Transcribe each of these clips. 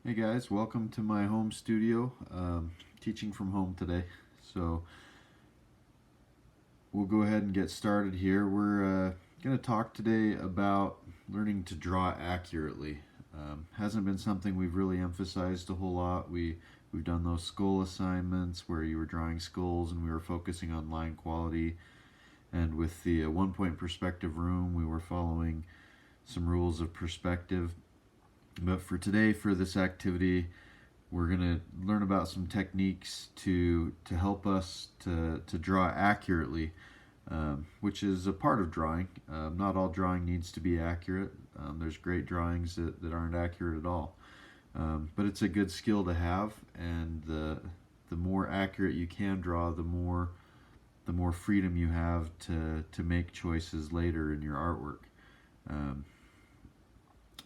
Hey guys, welcome to my home studio. Teaching from home today. So we'll go ahead and get started here. We're going to talk today about learning to draw accurately. Hasn't been something we've really emphasized a whole lot. We've done those skull assignments where you were drawing skulls and we were focusing on line quality. And with the 1-point perspective room, we were following some rules of perspective. But for today, for this activity, we're going to learn about some techniques to help us to draw accurately, which is a part of drawing. Not all drawing needs to be accurate. There's great drawings that aren't accurate at all. But it's a good skill to have, and the more accurate you can draw, the more freedom you have to make choices later in your artwork.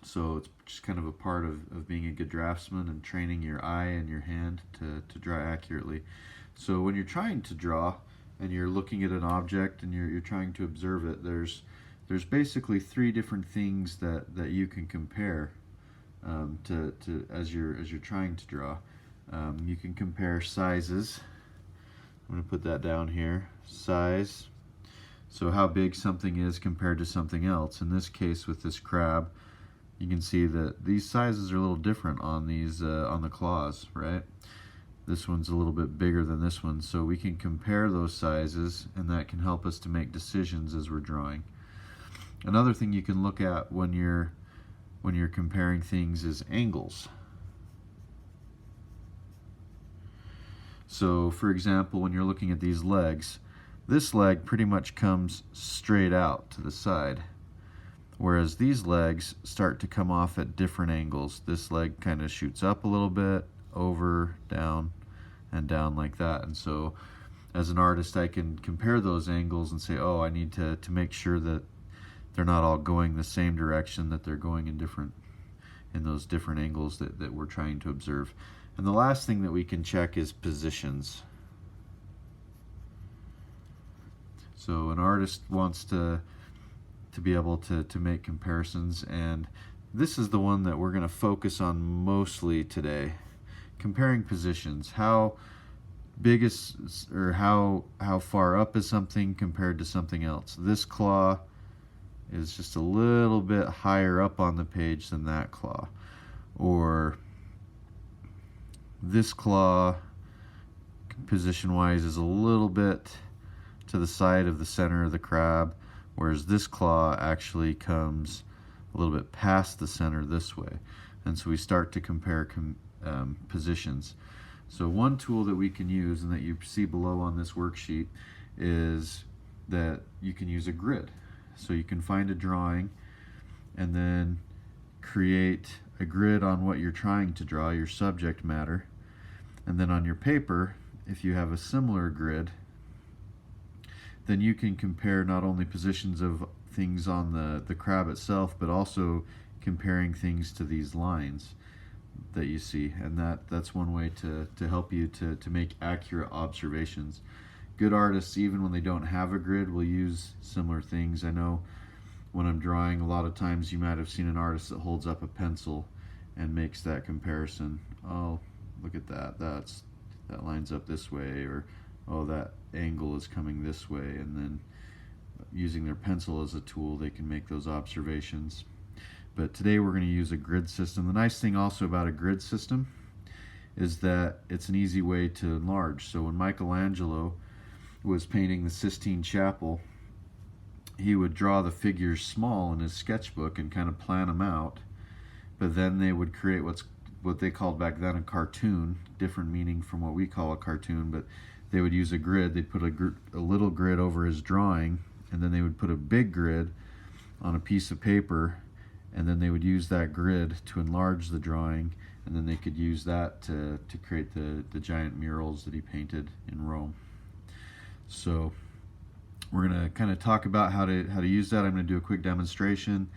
So it's just kind of a part of being a good draftsman and training your eye and your hand to draw accurately. So when you're trying to draw and you're looking at an object and you're trying to observe it, there's basically three different things that you can compare as you're trying to draw. You can compare sizes. I'm going to put that down here. Size. So how big something is compared to something else. In this case, with this crab, you can see that these sizes are a little different on these on the claws, right? This one's a little bit bigger than this one, so we can compare those sizes, and that can help us to make decisions as we're drawing. Another thing you can look at when you're comparing things is angles. So, for example, when you're looking at these legs, this leg pretty much comes straight out to the side, whereas these legs start to come off at different angles. This leg kind of shoots up a little bit, over, down, and down like that. And so as an artist, I can compare those angles and say, oh, I need to make sure that they're not all going the same direction, that they're going in those different angles that we're trying to observe. And the last thing that we can check is positions. So an artist wants to be able to make comparisons, and this is the one that we're going to focus on mostly today. Comparing positions. How big is, or how far up is something compared to something else. This claw is just a little bit higher up on the page than that claw, or this claw position wise is a little bit to the side of the center of the crab, whereas this claw actually comes a little bit past the center this way. And so we start to compare positions. So one tool that we can use, and that you see below on this worksheet, is that you can use a grid. So you can find a drawing and then create a grid on what you're trying to draw, your subject matter. And then on your paper, if you have a similar grid, then you can compare not only positions of things on the crab itself, but also comparing things to these lines that you see. And that's one way to help you to make accurate observations. Good artists, even when they don't have a grid, will use similar things. I know when I'm drawing, a lot of times you might have seen an artist that holds up a pencil and makes that comparison. Oh, look at that. That lines up this way, or oh, that angle is coming this way. And then using their pencil as a tool, they can make those observations. But today we're going to use a grid system. The nice thing also about a grid system is that it's an easy way to enlarge. So when Michelangelo was painting the Sistine Chapel, he would draw the figures small in his sketchbook and kind of plan them out, but then they would create what they called back then a cartoon, different meaning from what we call a cartoon, but they would use a grid. They'd put a little grid over his drawing, and then they would put a big grid on a piece of paper, and then they would use that grid to enlarge the drawing, and then they could use that to create the giant murals that he painted in Rome. So we're going to kind of talk about how to use that. I'm going to do a quick demonstration,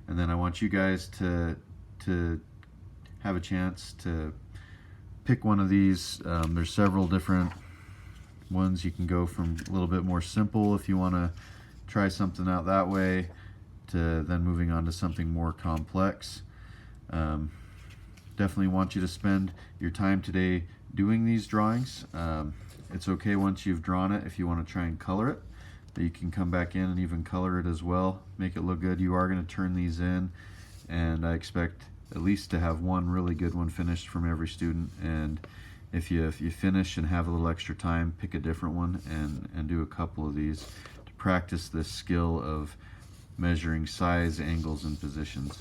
and then I want you guys to have a chance to pick one of these. There's several different ones. You can go from a little bit more simple if you want to try something out that way, to then moving on to something more complex. definitely want you to spend your time today doing these drawings. It's okay once you've drawn it if you want to try and color it. But you can come back in and even color it as well, make it look good. You are going to turn these in, and I expect at least to have one really good one finished from every student. And if you finish and have a little extra time, pick a different one and do a couple of these to practice this skill of measuring size, angles, and positions.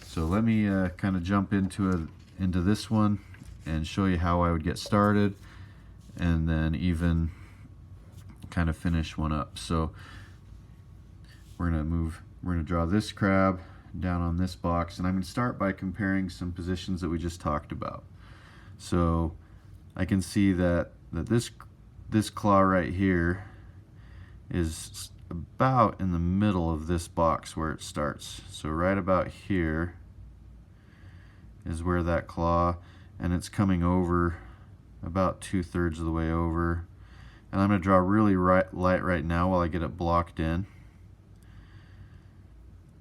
So let me kind of jump into this one and show you how I would get started, and then even kind of finish one up. So we're gonna draw this crab down on this box, and I'm gonna start by comparing some positions that we just talked about. So I can see that this claw right here is about in the middle of this box where it starts. So right about here is where that claw, and it's coming over about 2/3 of the way over. And I'm going to draw really light right now while I get it blocked in.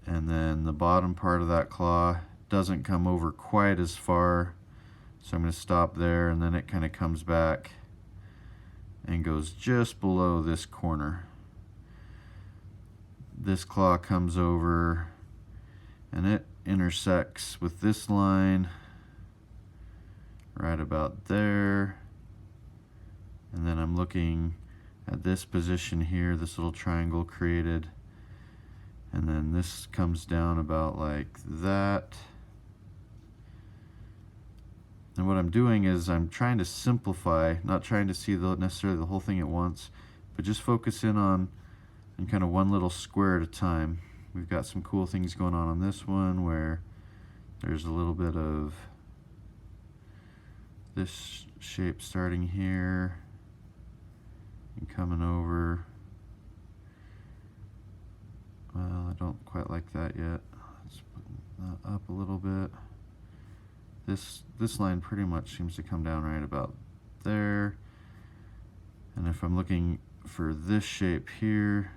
And then the bottom part of that claw doesn't come over quite as far, so I'm going to stop there, and then it kind of comes back and goes just below this corner. This claw comes over and it intersects with this line right about there. And then I'm looking at this position here, this little triangle created, and then this comes down about like that. And what I'm doing is I'm trying to simplify, not trying to see necessarily the whole thing at once, but just focus in on kind of one little square at a time. We've got some cool things going on this one where there's a little bit of this shape starting here and coming over. Well, I don't quite like that yet. Let's put that up a little bit. This line pretty much seems to come down right about there. And if I'm looking for this shape here,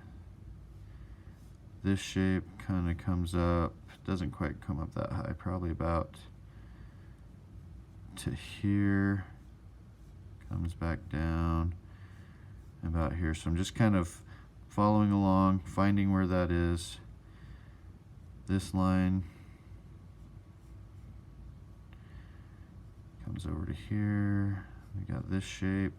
this shape kind of comes up, doesn't quite come up that high, probably about to here, comes back down about here. So I'm just kind of following along, finding where that is. This line comes over to here. We got this shape.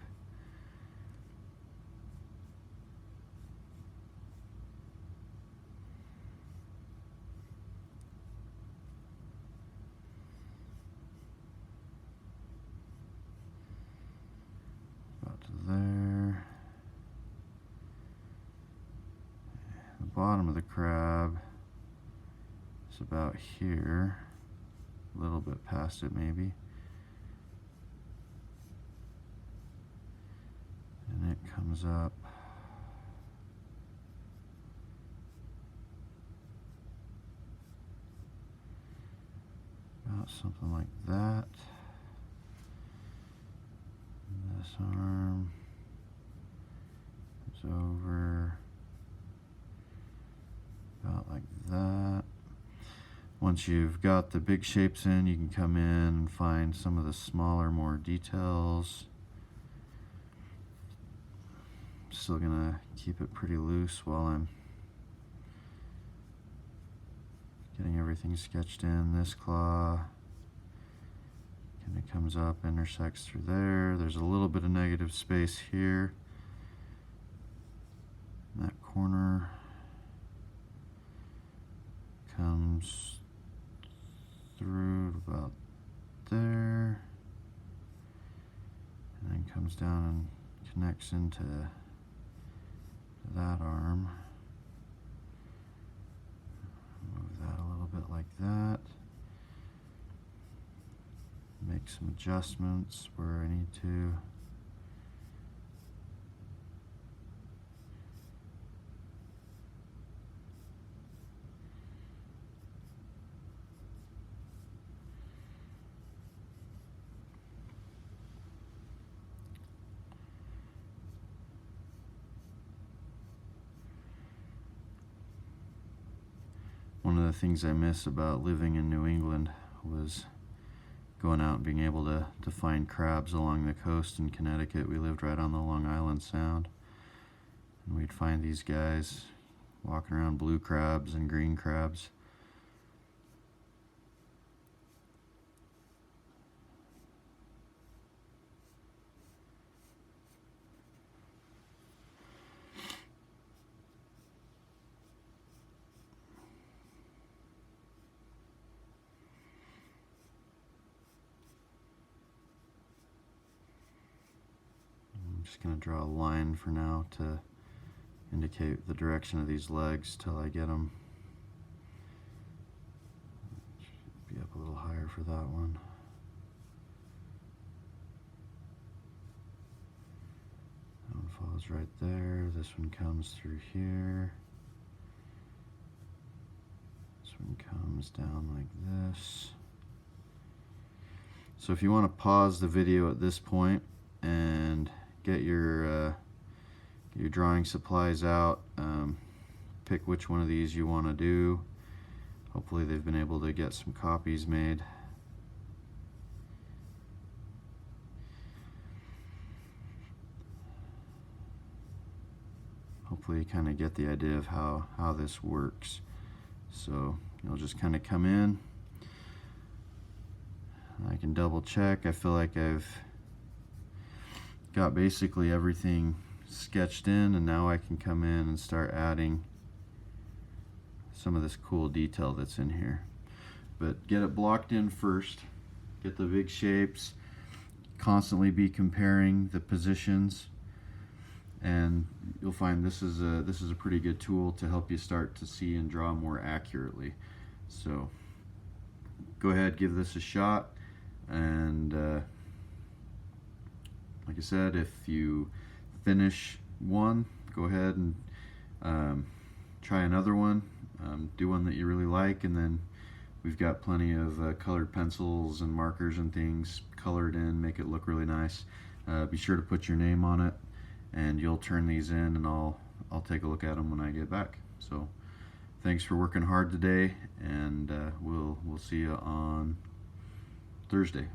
About to there. The bottom of the crab is about here, a little bit past it maybe. And it comes up about something like that. And this arm is over about like that. Once you've got the big shapes in, you can come in and find some of the smaller, more details. Still gonna keep it pretty loose while I'm getting everything sketched in. This claw kind of comes up, intersects through there. There's a little bit of negative space here. That corner comes through to about there, and then comes down and connects into that arm. Move that a little bit like that. Make some adjustments where I need to. One of the things I miss about living in New England was going out and being able to find crabs along the coast in Connecticut. We lived right on the Long Island Sound, and we'd find these guys walking around, blue crabs and green crabs. I'm just going to draw a line for now to indicate the direction of these legs till I get them. Should be up a little higher for that one. That one follows right there. This one comes through here. This one comes down like this. So if you want to pause the video at this point and get your drawing supplies out, pick which one of these you want to do. Hopefully they've been able to get some copies made. Hopefully you kind of get the idea of how this works. So you'll just kind of come in. I can double check. I feel like I've got basically everything sketched in, and now I can come in and start adding some of this cool detail that's in here. But get it blocked in first, get the big shapes, constantly be comparing the positions, and you'll find this is a pretty good tool to help you start to see and draw more accurately. So go ahead, give this a shot, and like I said, if you finish one, go ahead and try another one. Do one that you really like, and then we've got plenty of colored pencils and markers and things colored in, make it look really nice. Be sure to put your name on it, and you'll turn these in, and I'll take a look at them when I get back. So thanks for working hard today, and we'll see you on Thursday.